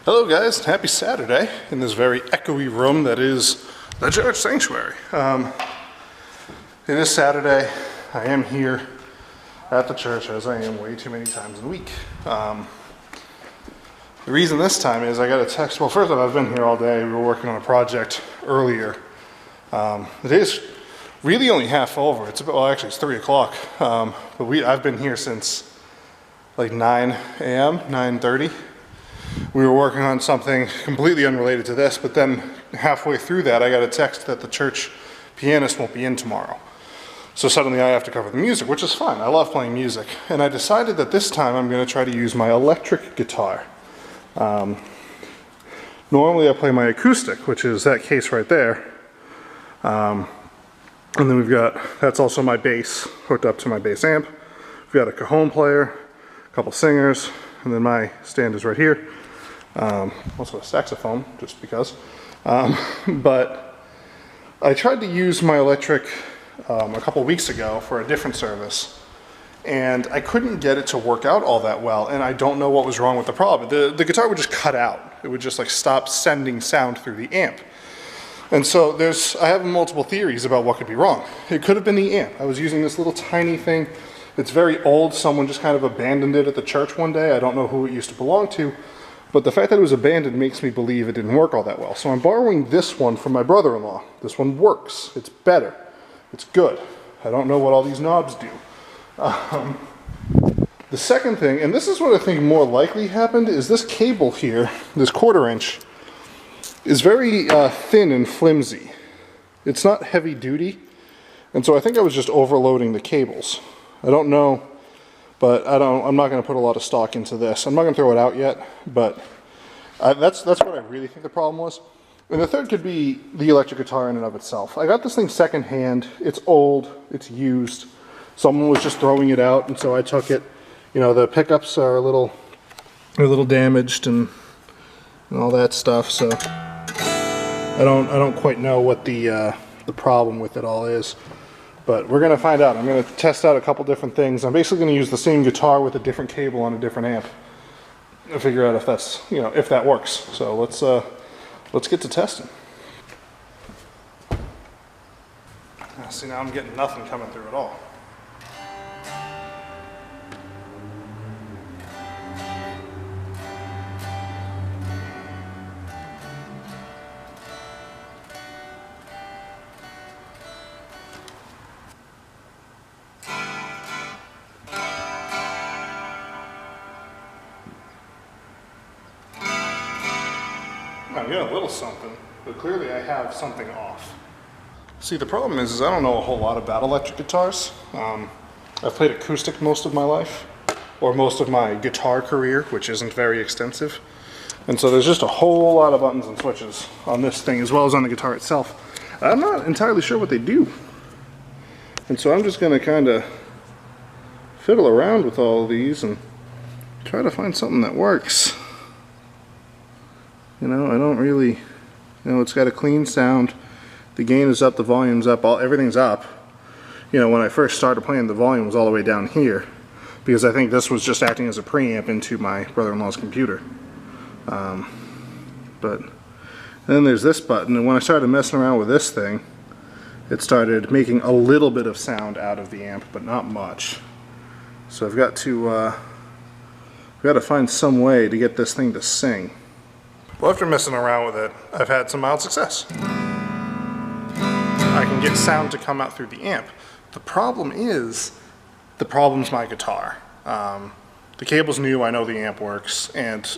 Hello guys, happy Saturday in this very echoey room that is the church sanctuary. It is Saturday. I am here at the church as I am way too many times in a week. The reason this time is I got a text. Well, first of all, I've been here all day. We were working on a project earlier. The day is really only half over. It's about, well, actually it's 3 o'clock. But I've been here since like 9 a.m., 9:30. We were working on something completely unrelated to this, but then halfway through that, I got a text that the church pianist won't be in tomorrow. So suddenly I have to cover the music, which is fine. I love playing music. And I decided that this time I'm going to try to use my electric guitar. Normally I play my acoustic, which is that case right there. And then that's also my bass, hooked up to my bass amp. We've got a cajon player, a couple singers, and then my stand is right here. Also a saxophone, just because. But I tried to use my electric a couple weeks ago for a different service, and I couldn't get it to work out all that well, and I don't know what was wrong with the problem. The guitar would just cut out. It would just like stop sending sound through the amp. And so I have multiple theories about what could be wrong. It could have been the amp. I was using this little tiny thing. It's very old. Someone just kind of abandoned it at the church one day. I don't know who it used to belong to, but the fact that it was abandoned makes me believe it didn't work all that well. So I'm borrowing this one from my brother-in-law. This one works. It's better. It's good. I don't know what all these knobs do. The second thing, and this is what I think more likely happened, is this cable here, this 1/4 inch, is very thin and flimsy. It's not heavy duty, and so I think I was just overloading the cables. I don't know, but I'm not going to put a lot of stock into this. I'm not going to throw it out yet, but that's what I really think the problem was. And the third could be the electric guitar in and of itself. I got this thing secondhand. It's old. It's used. Someone was just throwing it out, and so I took it. You know, the pickups are a little damaged and all that stuff. So I don't quite know what the problem with it all is. But we're going to find out. I'm going to test out a couple different things. I'm basically going to use the same guitar with a different cable on a different amp and figure out if that's, if that works. So let's get to testing. See, now I'm getting nothing coming through at all. I'm getting a little something, but clearly I have something off. See, the problem is I don't know a whole lot about electric guitars. I've played acoustic most of my life, or most of my guitar career, which isn't very extensive. And so there's just a whole lot of buttons and switches on this thing, as well as on the guitar itself. I'm not entirely sure what they do. And so I'm just going to kind of fiddle around with all of these and try to find something that works. I don't really, it's got a clean sound. The gain is up, the volume's up, everything's up. When I first started playing, the volume was all the way down here, because I think this was just acting as a preamp into my brother-in-law's computer. But then there's this button, and when I started messing around with this thing, it started making a little bit of sound out of the amp, but not much. So I've got to find some way to get this thing to sing. Well, after messing around with it, I've had some mild success. I can get sound to come out through the amp. The problem's my guitar. The cable's new, I know the amp works, and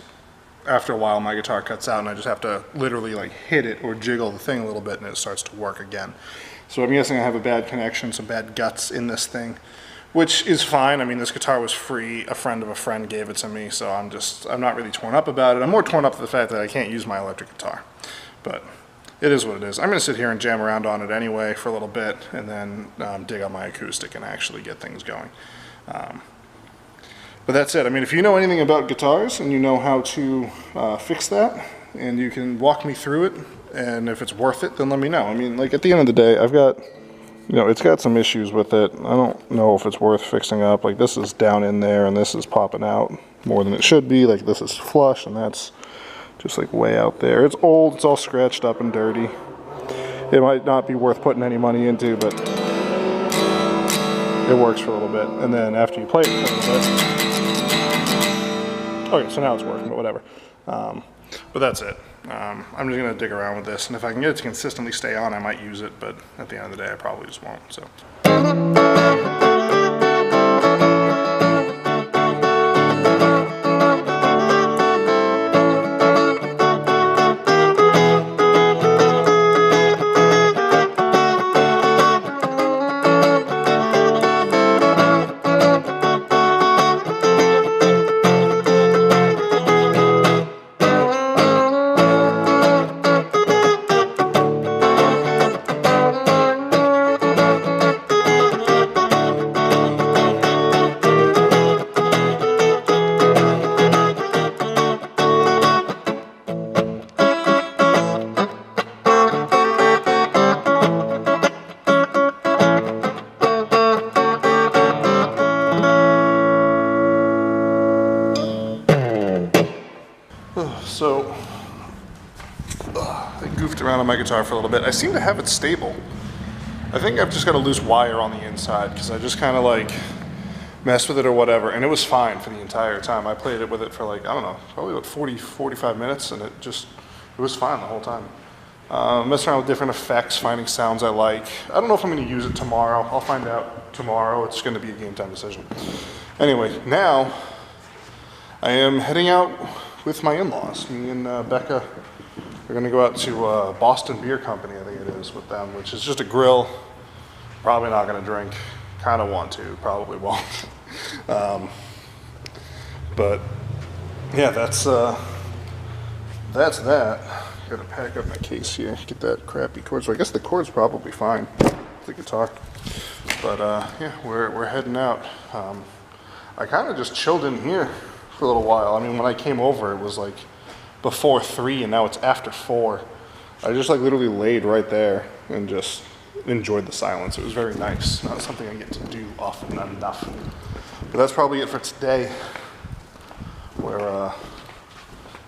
after a while my guitar cuts out and I just have to literally like hit it or jiggle the thing a little bit and it starts to work again. So I'm guessing I have a bad connection, some bad guts in this thing, which is fine. I mean, this guitar was free. A friend of a friend gave it to me, so I'm not really torn up about it. I'm more torn up to the fact that I can't use my electric guitar. But it is what it is. I'm going to sit here and jam around on it anyway for a little bit, and then dig on my acoustic and actually get things going. But that's it. I mean, if you know anything about guitars and you know how to fix that, and you can walk me through it, and if it's worth it, then let me know. I mean, like, at the end of the day, I've got... it's got some issues with it. I don't know if it's worth fixing up. Like, this is down in there and this is popping out more than it should be. Like, this is flush and that's Just like way out there. It's old, it's all scratched up and dirty. It might not be worth putting any money into, but it works for a little bit. And then after you play it for a little bit, okay, so now it's working, but whatever. But that's it. I'm just gonna dig around with this, and if I can get it to consistently stay on, I might use it, but at the end of the day, I probably just won't, so. So, I goofed around on my guitar for a little bit. I seem to have it stable. I think I've just got a loose wire on the inside because I just kind of like messed with it or whatever, and it was fine for the entire time. I played it with it for like, I don't know, probably about 40, 45 minutes, and it was fine the whole time. Messing around with different effects, finding sounds I like. I don't know if I'm going to use it tomorrow. I'll find out tomorrow. It's going to be a game time decision. Anyway, now I am heading out with my in-laws. Me and Becca are gonna go out to Bustin Beer Company, I think it is, with them, which is just a grill. Probably not gonna drink. Kind of want to, probably won't. But yeah, that's that. Gotta pack up my case here, get that crappy cord. So I guess the cord's probably fine, the guitar. But yeah, we're heading out. I kind of just chilled in here for a little while. I mean, when I came over, it was like before 3, and now it's after 4. I just like literally laid right there and just enjoyed the silence. It was very nice. Not something I get to do often enough. But that's probably it for today. We're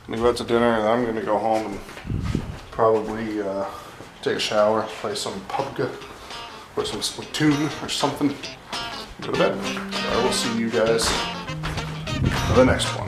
gonna go out to dinner, and I'm gonna go home and probably take a shower, play some PUBG or some Splatoon or something. Go to bed. I will see you guys for the next one.